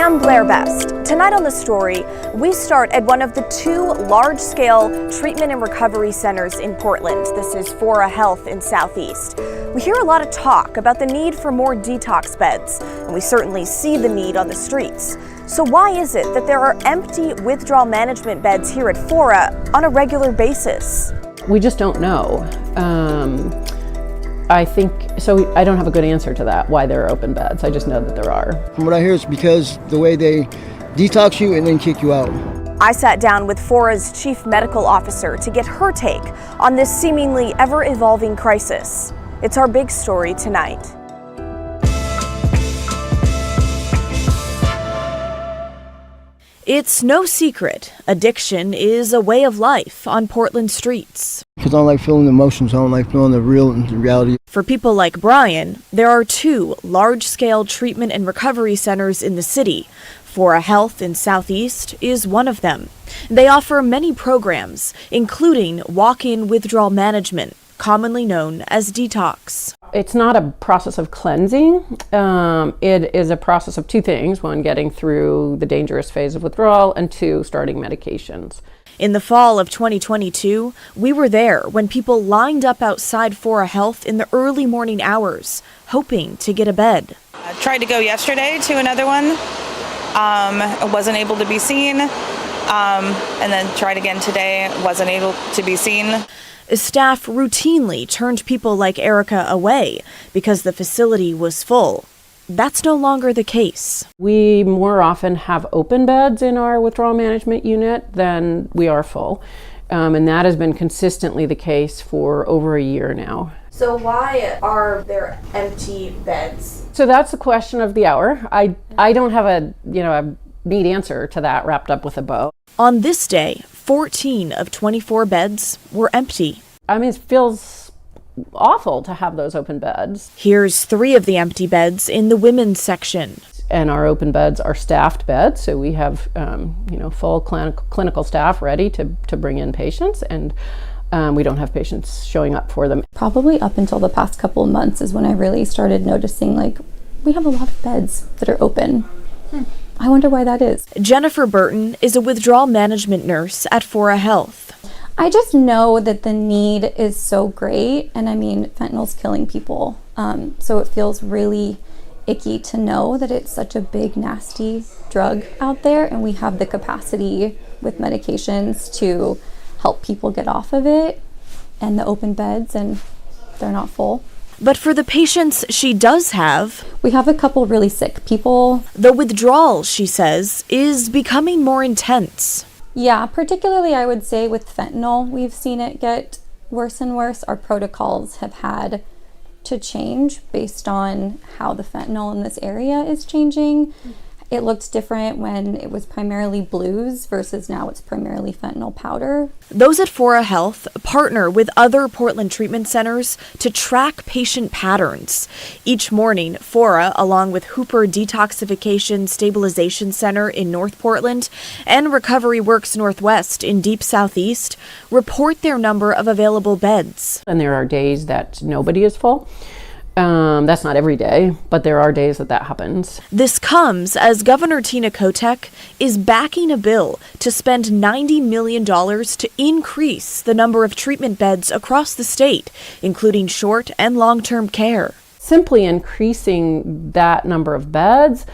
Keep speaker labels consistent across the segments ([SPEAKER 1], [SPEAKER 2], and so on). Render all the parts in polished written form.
[SPEAKER 1] I'm Blair Best. Tonight on The Story, we start at one of the two large-scale treatment and recovery centers in Portland. This is Fora Health in Southeast. We hear a lot of talk about the need for more detox beds, and we certainly see the need on the streets. So why is it that there are empty withdrawal management beds here at Fora on a regular basis?
[SPEAKER 2] We just don't know. I think, so I don't have a good answer to that, why there are open beds. I just know that there are.
[SPEAKER 3] From what I hear, it's because the way they detox you and then kick you out.
[SPEAKER 1] I sat down with Fora's chief medical officer to get her take on this seemingly ever-evolving crisis. It's our big story tonight. It's no secret, addiction is a way of life on Portland streets.
[SPEAKER 3] Because I don't like feeling the emotions, I don't like feeling the reality.
[SPEAKER 1] For people like Brian, there are two large-scale treatment and recovery centers in the city. Fora Health in Southeast is one of them. They offer many programs, including walk-in withdrawal management, commonly known as detox.
[SPEAKER 2] It's not a process of cleansing. It is a process of two things. One, getting through the dangerous phase of withdrawal, and two, starting medications.
[SPEAKER 1] In the fall of 2022, we were there when people lined up outside Fora Health in the early morning hours, hoping to get a bed.
[SPEAKER 4] I tried to go yesterday to another one. I wasn't able to be seen. And then tried again today, wasn't able to be seen.
[SPEAKER 1] Staff routinely turned people like Erica away because the facility was full. That's no longer the case.
[SPEAKER 2] We more often have open beds in our withdrawal management unit than we are full. And that has been consistently the case for over a year now.
[SPEAKER 1] So why are there empty beds?
[SPEAKER 2] So that's the question of the hour. I don't have a neat answer to that wrapped up with a bow.
[SPEAKER 1] On this day, 14 of 24 beds were empty.
[SPEAKER 2] I mean, it feels awful to have those open beds.
[SPEAKER 1] Here's 3 of the empty beds in the women's section.
[SPEAKER 2] And our open beds are staffed beds, so we have full clinical staff ready to bring in patients, and we don't have patients showing up for them.
[SPEAKER 5] Probably up until the past couple of months is when I really started noticing, we have a lot of beds that are open. I wonder why that is.
[SPEAKER 1] Jennifer Burton is a withdrawal management nurse at Fora Health.
[SPEAKER 5] I just know that the need is so great, and I mean, fentanyl's killing people. So it feels really icky to know that it's such a big, nasty drug out there, and we have the capacity with medications to help people get off of it, and the open beds, and they're not full.
[SPEAKER 1] But for the patients she does have,
[SPEAKER 5] we have a couple really sick people.
[SPEAKER 1] The withdrawal, she says, is becoming more intense.
[SPEAKER 5] Yeah, particularly I would say with fentanyl, we've seen it get worse and worse. Our protocols have had to change based on how the fentanyl in this area is changing. It looked different when it was primarily blues versus now it's primarily fentanyl powder.
[SPEAKER 1] Those at Fora Health partner with other Portland treatment centers to track patient patterns. Each morning, Fora, along with Hooper Detoxification Stabilization Center in North Portland and Recovery Works Northwest in Deep Southeast, report their number of available beds.
[SPEAKER 2] And there are days that nobody is full. That's not every day, but there are days that happens.
[SPEAKER 1] This comes as Governor Tina Kotek is backing a bill to spend $90 million to increase the number of treatment beds across the state, including short and long-term care.
[SPEAKER 2] Simply increasing that number of beds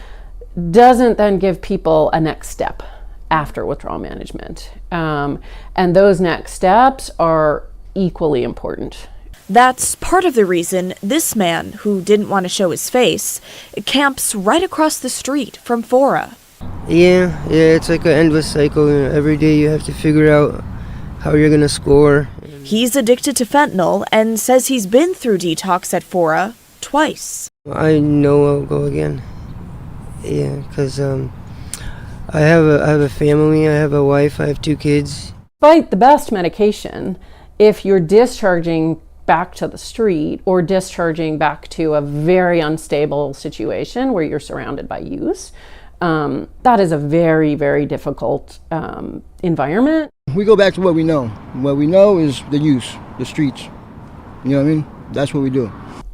[SPEAKER 2] doesn't then give people a next step after withdrawal management. And those next steps are equally important.
[SPEAKER 1] That's part of the reason this man, who didn't want to show his face, camps right across the street from Fora.
[SPEAKER 6] Yeah, it's like an endless cycle. Every day you have to figure out how you're going to score.
[SPEAKER 1] He's addicted to fentanyl and says he's been through detox at Fora twice.
[SPEAKER 6] I know I'll go again. Yeah, because I have a family, I have a wife, I have 2 kids.
[SPEAKER 2] Despite the best medication, if you're discharging back to the street or discharging back to a very unstable situation where you're surrounded by use, that is a very, very difficult environment.
[SPEAKER 3] We go back to what we know. What we know is the use, the streets. You know what I mean? That's what we do.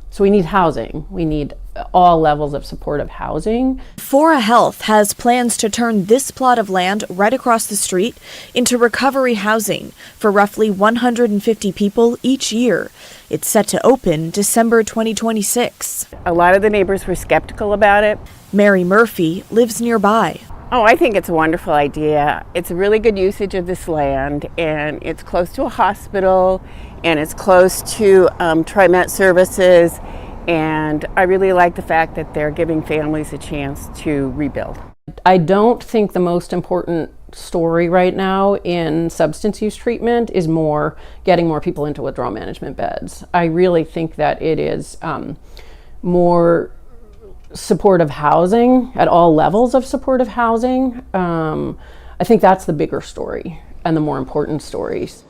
[SPEAKER 2] So we need housing, we need all levels of supportive housing.
[SPEAKER 1] Fora Health has plans to turn this plot of land right across the street into recovery housing for roughly 150 people each year. It's set to open December 2026.
[SPEAKER 7] A lot of the neighbors were skeptical about it.
[SPEAKER 1] Mary Murphy lives nearby.
[SPEAKER 7] Oh, I think it's a wonderful idea. It's a really good usage of this land, and it's close to a hospital, and it's close to TriMet services, and I really like the fact that they're giving families a chance to rebuild.
[SPEAKER 2] I don't think the most important story right now in substance use treatment is getting more people into withdrawal management beds. I really think that it is more supportive housing at all levels of supportive housing. I think that's the bigger story and the more important stories.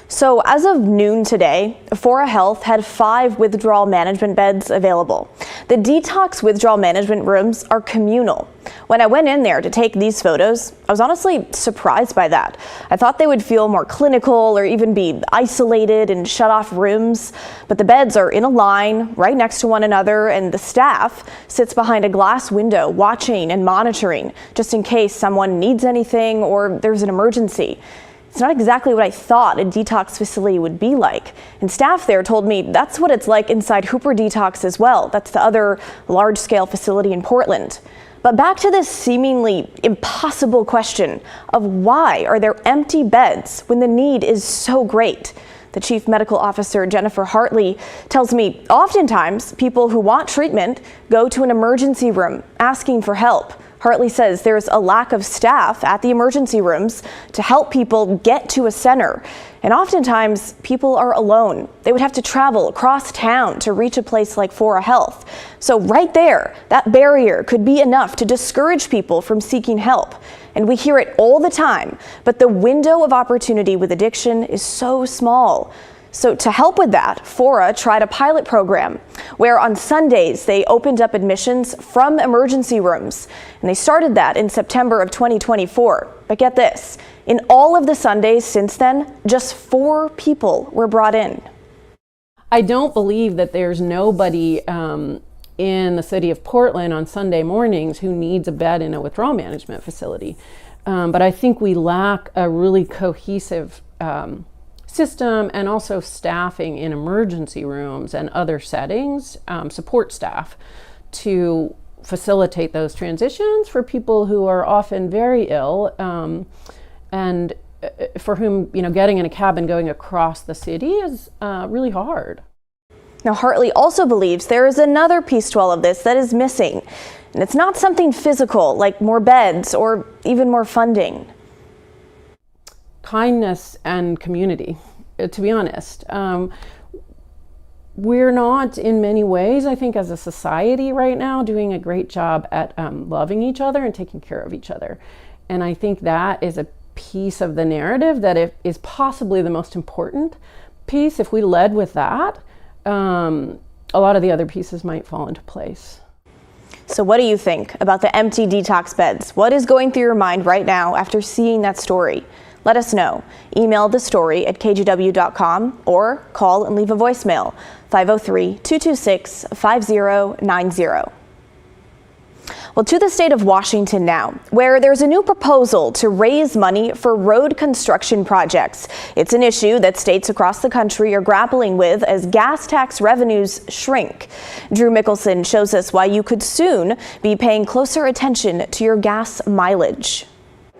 [SPEAKER 1] So as of noon today, Fora Health had 5 withdrawal management beds available. The detox withdrawal management rooms are communal. When I went in there to take these photos, I was honestly surprised by that. I thought they would feel more clinical or even be isolated and shut off rooms, but the beds are in a line right next to one another, and the staff sits behind a glass window watching and monitoring just in case someone needs anything or there's an emergency. It's not exactly what I thought a detox facility would be like. And staff there told me that's what it's like inside Hooper Detox as well. That's the other large-scale facility in Portland. But back to this seemingly impossible question of why are there empty beds when the need is so great? The Chief Medical Officer, Jennifer Hartley, tells me oftentimes people who want treatment go to an emergency room asking for help. Hartley says there's a lack of staff at the emergency rooms to help people get to a center. And oftentimes, people are alone. They would have to travel across town to reach a place like Fora Health. So right there, that barrier could be enough to discourage people from seeking help. And we hear it all the time, but the window of opportunity with addiction is so small. So to help with that, Fora tried a pilot program where on Sundays they opened up admissions from emergency rooms. And they started that in September of 2024. But get this, in all of the Sundays since then, just 4 people were brought in.
[SPEAKER 2] I don't believe that there's nobody in the city of Portland on Sunday mornings who needs a bed in a withdrawal management facility. But I think we lack a really cohesive system and also staffing in emergency rooms and other settings, support staff, to facilitate those transitions for people who are often very ill and for whom, getting in a cab and going across the city is really hard.
[SPEAKER 1] Now, Hartley also believes there is another piece to all of this that is missing. And it's not something physical like more beds or even more funding.
[SPEAKER 2] Kindness and community, to be honest. We're not, in many ways, I think, as a society right now, doing a great job at loving each other and taking care of each other. And I think that is a piece of the narrative that is possibly the most important piece. If we led with that, a lot of the other pieces might fall into place.
[SPEAKER 1] So what do you think about the empty detox beds? What is going through your mind right now after seeing that story? Let us know. Email the story at kgw.com or call and leave a voicemail, 503-226-5090. Well, to the state of Washington now, where there's a new proposal to raise money for road construction projects. It's an issue that states across the country are grappling with as gas tax revenues shrink. Drew Mickelson shows us why you could soon be paying closer attention to your gas mileage.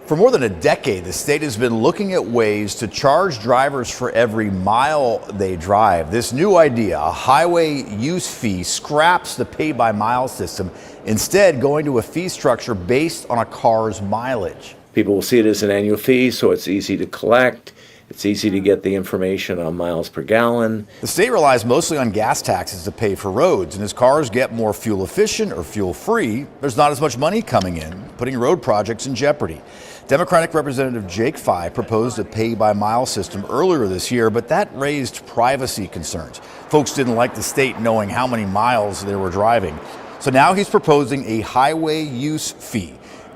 [SPEAKER 8] For more than a decade, the state has been looking at ways to charge drivers for every mile they drive. This new idea, a highway use fee, scraps the pay-by-mile system, instead going to a fee structure based on a car's mileage.
[SPEAKER 9] People will see it as an annual fee, so it's easy to collect. It's easy to get the information on miles per gallon.
[SPEAKER 8] The state relies mostly on gas taxes to pay for roads, and as cars get more fuel efficient or fuel free, there's not as much money coming in, putting road projects in jeopardy. Democratic Representative Jake Fye proposed a pay-by-mile system earlier this year, but that raised privacy concerns. Folks didn't like the state knowing how many miles they were driving. So now he's proposing a highway use fee.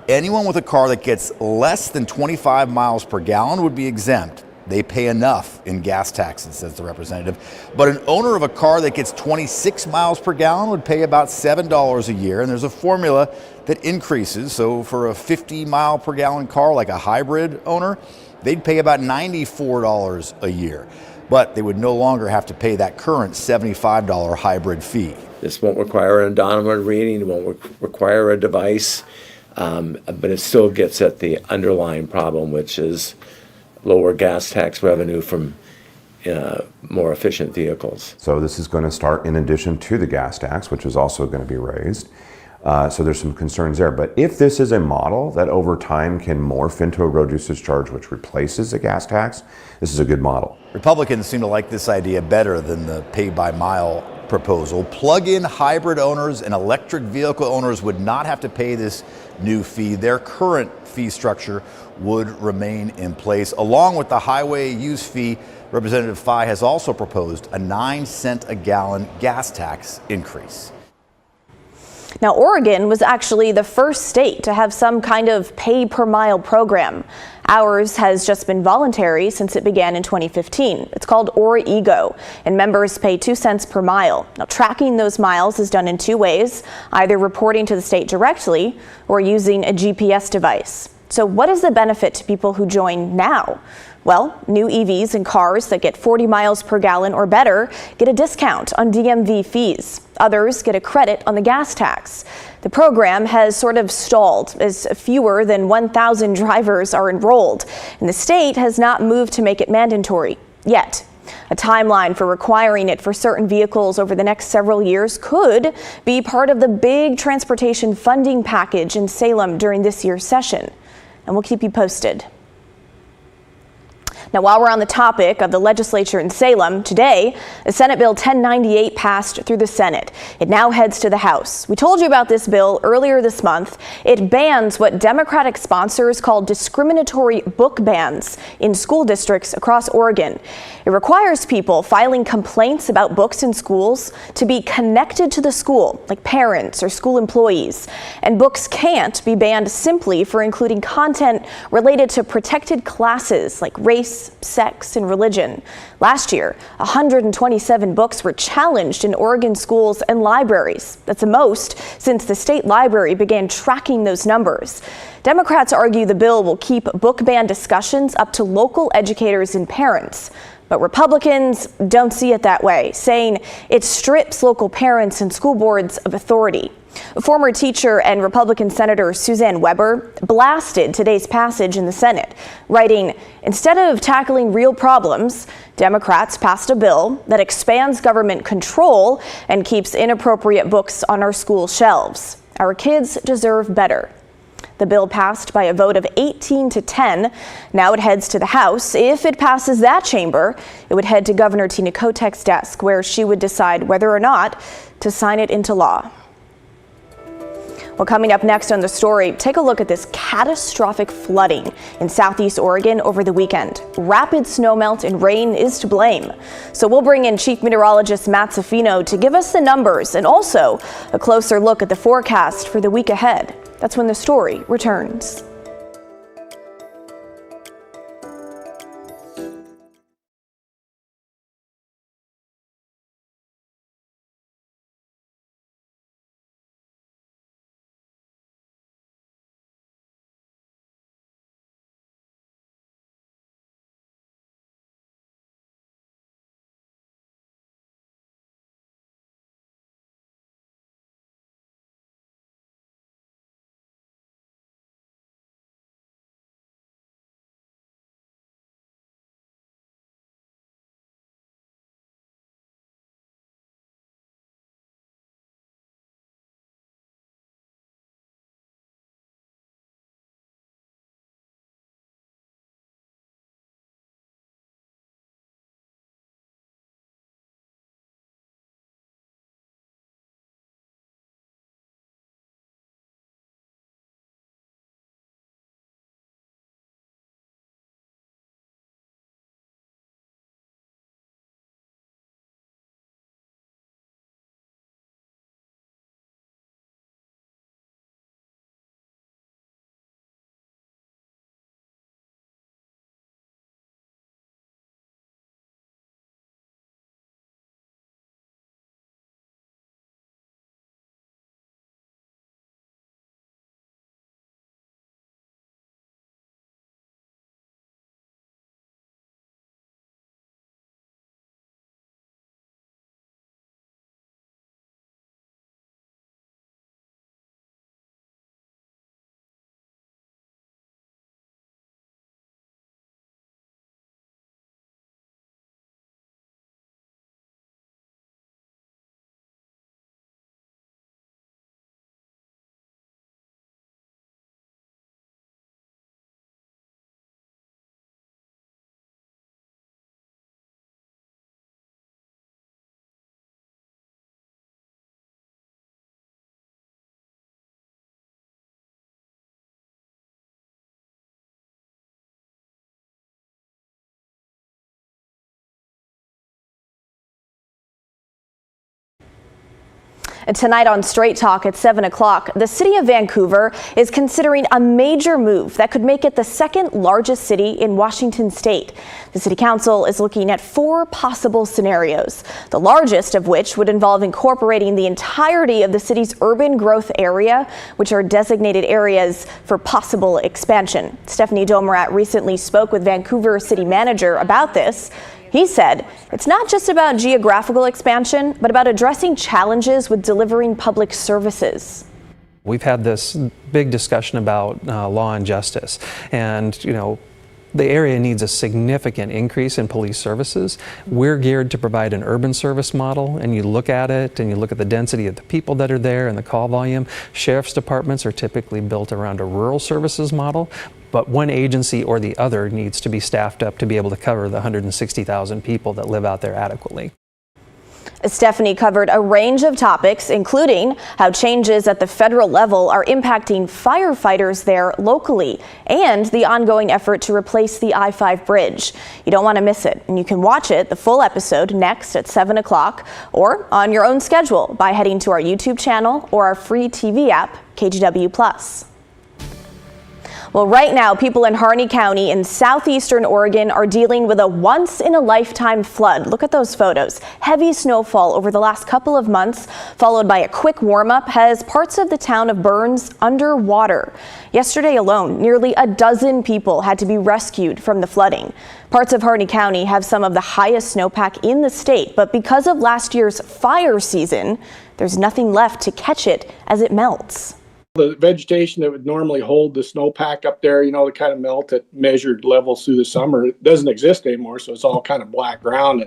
[SPEAKER 8] Anyone with a car that gets less than 25 miles per gallon would be exempt. They pay enough in gas taxes, says the representative. But an owner of a car that gets 26 miles per gallon would pay about $7 a year. And there's a formula that increases. So for a 50 mile per gallon car, like a hybrid owner, they'd pay about $94 a year. But they would no longer have to pay that current $75 hybrid fee.
[SPEAKER 9] This won't require an odometer reading, it won't require a device, but it still gets at the underlying problem, which is lower gas tax revenue from more efficient vehicles.
[SPEAKER 10] So this is going to start in addition to the gas tax, which is also going to be raised. So there's some concerns there. But if this is a model that over time can morph into a road usage charge which replaces the gas tax, this is a good model.
[SPEAKER 8] Republicans seem to like this idea better than the pay-by-mile proposal. Plug-in hybrid owners and electric vehicle owners would not have to pay this new fee. Their current fee structure would remain in place. Along with the highway use fee, Representative Fye has also proposed a 9-cent a gallon gas tax increase.
[SPEAKER 1] Now, Oregon was actually the first state to have some kind of pay-per-mile program. Ours has just been voluntary since it began in 2015. It's called OREGO, and members pay 2 cents per mile. Now, tracking those miles is done in two ways, either reporting to the state directly or using a GPS device. So what is the benefit to people who join now? Well, new EVs and cars that get 40 miles per gallon or better get a discount on DMV fees. Others get a credit on the gas tax. The program has sort of stalled as fewer than 1,000 drivers are enrolled, and the state has not moved to make it mandatory yet. A timeline for requiring it for certain vehicles over the next several years could be part of the big transportation funding package in Salem during this year's session. And we'll keep you posted. Now, while we're on the topic of the legislature in Salem, today, the Senate Bill 1098 passed through the Senate. It now heads to the House. We told you about this bill earlier this month. It bans what Democratic sponsors call discriminatory book bans in school districts across Oregon. It requires people filing complaints about books in schools to be connected to the school, like parents or school employees. And books can't be banned simply for including content related to protected classes like race, sex, and religion. Last year, 127 books were challenged in Oregon schools and libraries. That's the most since the state library began tracking those numbers. Democrats argue the bill will keep book ban discussions up to local educators and parents. But Republicans don't see it that way, saying it strips local parents and school boards of authority. Former teacher and Republican Senator Suzanne Weber blasted today's passage in the Senate, writing, "Instead of tackling real problems, Democrats passed a bill that expands government control and keeps inappropriate books on our school shelves. Our kids deserve better." The bill passed by a vote of 18 to 10. Now it heads to the House. If it passes that chamber, it would head to Governor Tina Kotek's desk, where she would decide whether or not to sign it into law. Well, coming up next on the story, take a look at this catastrophic flooding in southeast Oregon over the weekend. Rapid snowmelt and rain is to blame. So we'll bring in Chief Meteorologist Matt Safino to give us the numbers and also a closer look at the forecast for the week ahead. That's when the story returns. And tonight on Straight Talk at 7 o'clock, the city of Vancouver is considering a major move that could make it the second largest city in Washington state. The city council is looking at 4 possible scenarios, the largest of which would involve incorporating the entirety of the city's urban growth area, which are designated areas for possible expansion. Stephanie Domerat recently spoke with Vancouver city manager about this. He said it's not just about geographical expansion, but about addressing challenges with delivering public services.
[SPEAKER 11] We've had this big discussion about law and justice, and the area needs a significant increase in police services. We're geared to provide an urban service model, and you look at it and you look at the density of the people that are there and the call volume. Sheriff's departments are typically built around a rural services model, but one agency or the other needs to be staffed up to be able to cover the 160,000 people that live out there adequately.
[SPEAKER 1] Stephanie covered a range of topics, including how changes at the federal level are impacting firefighters there locally and the ongoing effort to replace the I-5 bridge. You don't want to miss it, and you can watch it, the full episode, next at 7 o'clock or on your own schedule by heading to our YouTube channel or our free TV app, KGW+. Well, right now, people in Harney County in southeastern Oregon are dealing with a once-in-a-lifetime flood. Look at those photos. Heavy snowfall over the last couple of months, followed by a quick warm-up, has parts of the town of Burns underwater. Yesterday alone, nearly a dozen people had to be rescued from the flooding. Parts of Harney County have some of the highest snowpack in the state, but because of last year's fire season, there's nothing left to catch it as it melts.
[SPEAKER 12] The vegetation that would normally hold the snowpack up there, the kind of melt at measured levels through the summer, it doesn't exist anymore, so it's all kind of black ground.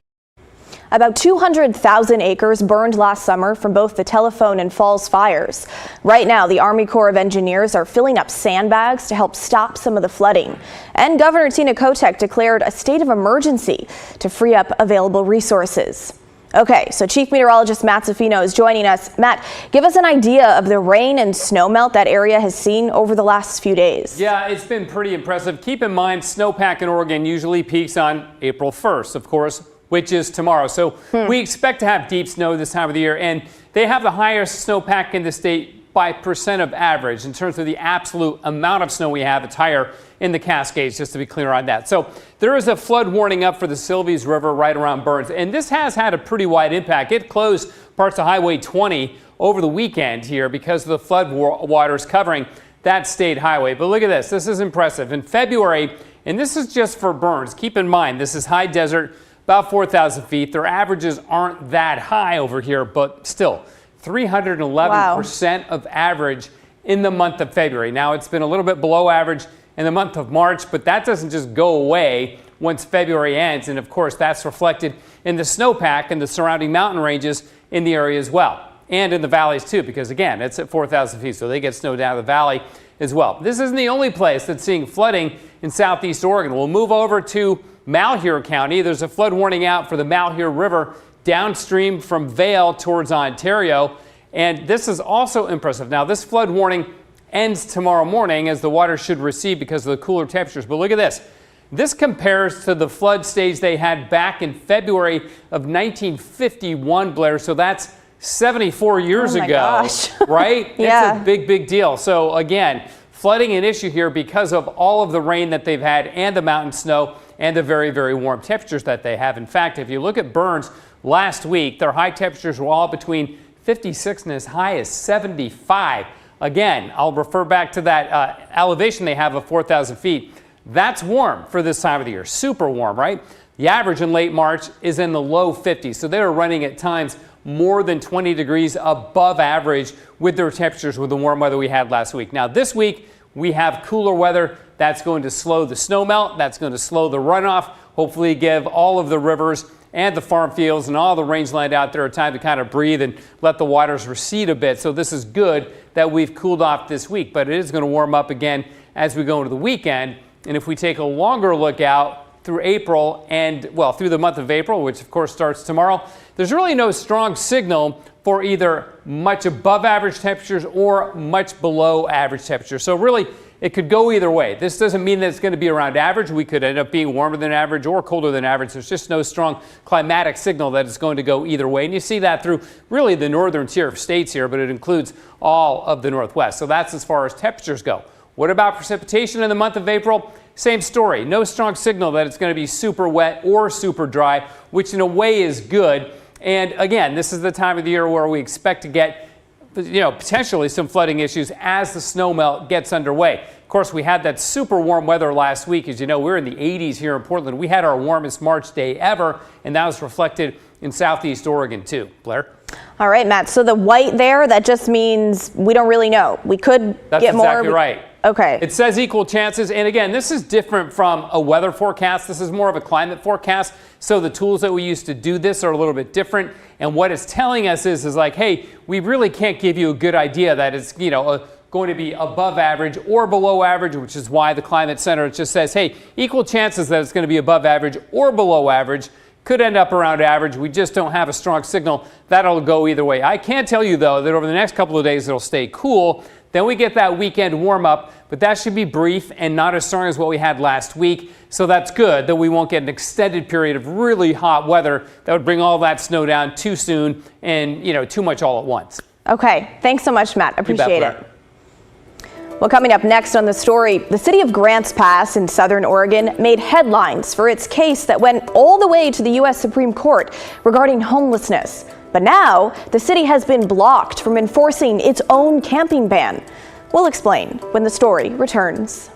[SPEAKER 1] About 200,000 acres burned last summer from both the Telephone and Falls fires. Right now, the Army Corps of Engineers are filling up sandbags to help stop some of the flooding. And Governor Tina Kotek declared a state of emergency to free up available resources. Okay, so Chief Meteorologist Matt Zaffino is joining us. Matt, give us an idea of the rain and snow melt that area has seen over the last few days.
[SPEAKER 13] Yeah, it's been pretty impressive. Keep in mind, snowpack in Oregon usually peaks on April 1st, of course, which is tomorrow. So we expect to have deep snow this time of the year, and they have the highest snowpack in the state by percent of average. In terms of the absolute amount of snow we have, it's higher in the Cascades, just to be clear on that. So there is a flood warning up for the Sylvies River right around Burns, and this has had a pretty wide impact. It closed parts of Highway 20 over the weekend here because of the flood waters covering that state highway. But look at this. This is impressive. In February, and this is just for Burns, keep in mind this is high desert, about 4,000 feet. Their averages aren't that high over here, but still 311% of average in the month of February. Now it's been a little bit below average in the month of March, but that doesn't just go away once February ends. And of course, that's reflected in the snowpack and the surrounding mountain ranges in the area as well. And in the valleys too, because again, it's at 4,000 feet, so they get snow down the valley as well. This isn't the only place that's seeing flooding in southeast Oregon. We'll move over to Malheur County. There's a flood warning out for the Malheur River downstream from Vail towards Ontario. And this is also impressive. Now, this flood warning ends tomorrow morning as the water should recede because of the cooler temperatures. But look at this. This compares to the flood stage they had back in February of 1951, Blair. So that's 74 years ago,
[SPEAKER 1] gosh.
[SPEAKER 13] right?
[SPEAKER 1] Yeah.
[SPEAKER 13] It's a big, big deal. So again, flooding an issue here because of all of the rain that they've had and the mountain snow and the very, very warm temperatures that they have. In fact, if you look at Burns last week, their high temperatures were all between 56 and as high as 75. Again, I'll refer back to that elevation they have of 4,000 feet. That's warm for this time of the year, super warm, right? The average in late March is in the low 50s, so they were running at times more than 20 degrees above average with their temperatures with the warm weather we had last week. Now this week, we have cooler weather. That's going to slow the snow melt. That's going to slow the runoff, hopefully give all of the rivers and the farm fields and all the rangeland out there a time to kind of breathe and let the waters recede a bit. So this is good that we've cooled off this week, but it is going to warm up again as we go into the weekend. And if we take a longer look out through April and, well, through the month of April, which of course starts tomorrow, there's really no strong signal for either much above average temperatures or much below average temperatures. So really, it could go either way. This doesn't mean that it's going to be around average. We could end up being warmer than average or colder than average. There's just no strong climatic signal that it's going to go either way. And you see that through really the northern tier of states here, but it includes all of the Northwest. So that's as far as temperatures go. What about precipitation in the month of April? Same story. No strong signal that it's going to be super wet or super dry, which in a way is good. And again, this is the time of the year where we expect to get, potentially some flooding issues as the snow melt gets underway. Of course, we had that super warm weather last week. As you know, we're in the 80s here in Portland. We had our warmest March day ever, and that was reflected in Southeast Oregon too. Blair?
[SPEAKER 1] All right, Matt. So the white there, that just means we don't really know. We could get more.
[SPEAKER 13] That's exactly right.
[SPEAKER 1] Okay.
[SPEAKER 13] It says equal chances. And again, this is different from a weather forecast. This is more of a climate forecast. So the tools that we use to do this are a little bit different. And what it's telling us is like, hey, we really can't give you a good idea that it's, going to be above average or below average, which is why the Climate Center just says, hey, equal chances that it's going to be above average or below average. Could end up around average. We just don't have a strong signal. That'll go either way. I can tell you, though, that over the next couple of days, it'll stay cool. Then we get that weekend warm up, but that should be brief and not as strong as what we had last week. So that's good that we won't get an extended period of really hot weather that would bring all that snow down too soon and, too much all at once.
[SPEAKER 1] Okay. Thanks so much, Matt. Appreciate it. Well, coming up next on the story, the city of Grants Pass in southern Oregon made headlines for its case that went all the way to the U.S. Supreme Court regarding homelessness. But now the city has been blocked from enforcing its own camping ban. We'll explain when the story returns.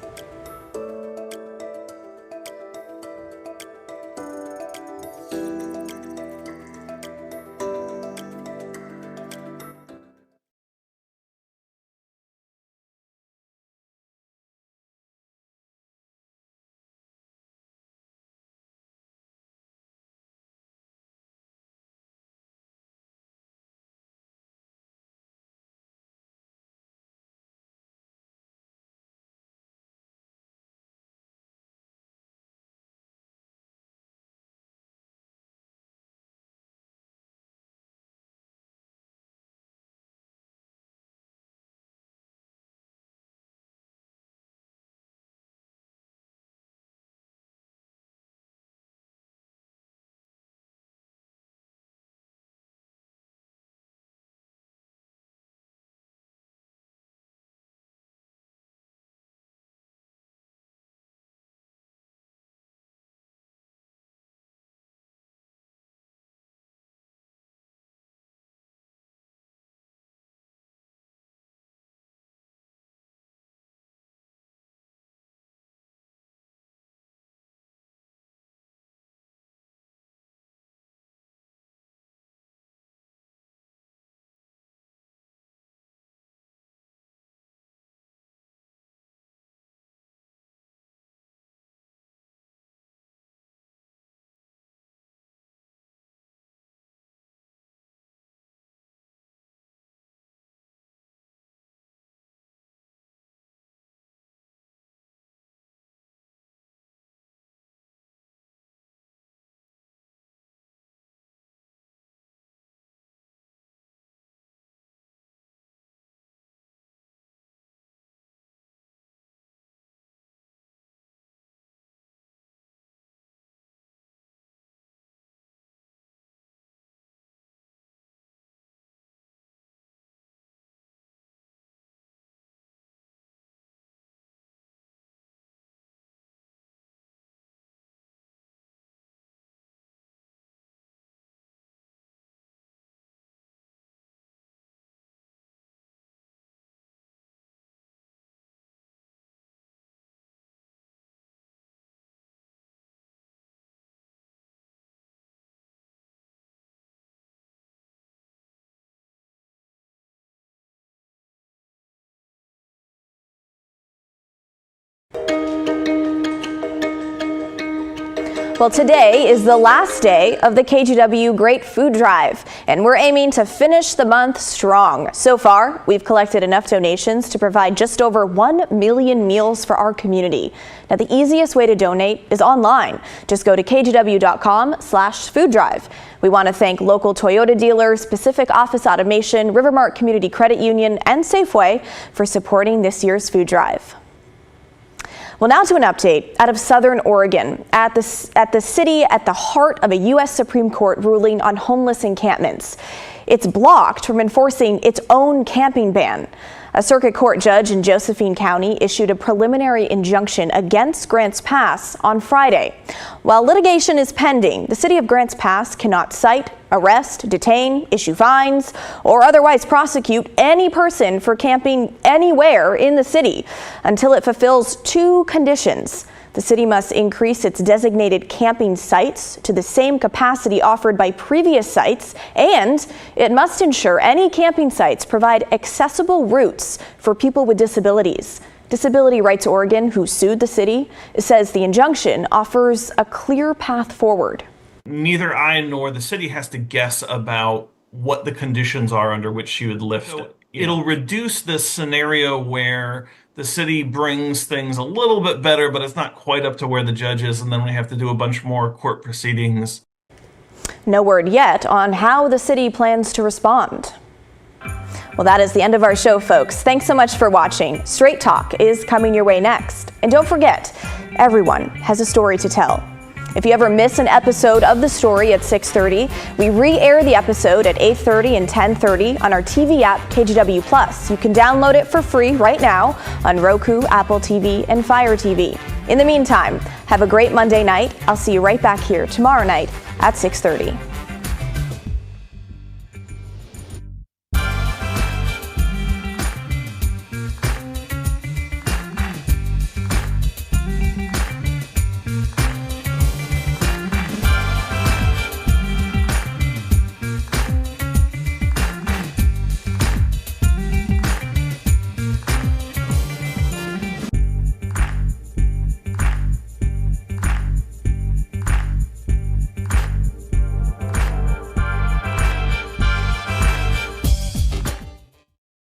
[SPEAKER 1] Well, today is the last day of the KGW Great Food Drive, and we're aiming to finish the month strong. So far, we've collected enough donations to provide just over 1 million meals for our community. Now, the easiest way to donate is online. Just go to kgw.com/food drive. We want to thank local Toyota dealers, Pacific Office Automation, Rivermark Community Credit Union, and Safeway for supporting this year's food drive. Well, now to an update out of Southern Oregon at the city at the heart of a U.S. Supreme Court ruling on homeless encampments. It's blocked from enforcing its own camping ban. A circuit court judge in Josephine County issued a preliminary injunction against Grants Pass on Friday. While litigation is pending, the city of Grants Pass cannot cite, arrest, detain, issue fines, or otherwise prosecute any person for camping anywhere in the city until it fulfills two conditions. The city must increase its designated camping sites to the same capacity offered by previous sites, and it must ensure any camping sites provide accessible routes for people with disabilities. Disability Rights Oregon, who sued the city, says the injunction offers a clear path forward.
[SPEAKER 14] Neither I nor the city has to guess about what the conditions are under which she would lift it. It'll reduce this scenario where the city brings things a little bit better, but it's not quite up to where the judge is, and then we have to do a bunch more court proceedings.
[SPEAKER 1] No word yet on how the city plans to respond. Well, that is the end of our show, folks. Thanks so much for watching. Straight Talk is coming your way next. And don't forget, everyone has a story to tell. If you ever miss an episode of The Story at 6:30, we re-air the episode at 8:30 and 10:30 on our TV app, KGW+. You can download it for free right now on Roku, Apple TV, and Fire TV. In the meantime, have a great Monday night. I'll see you right back here tomorrow night at 6:30.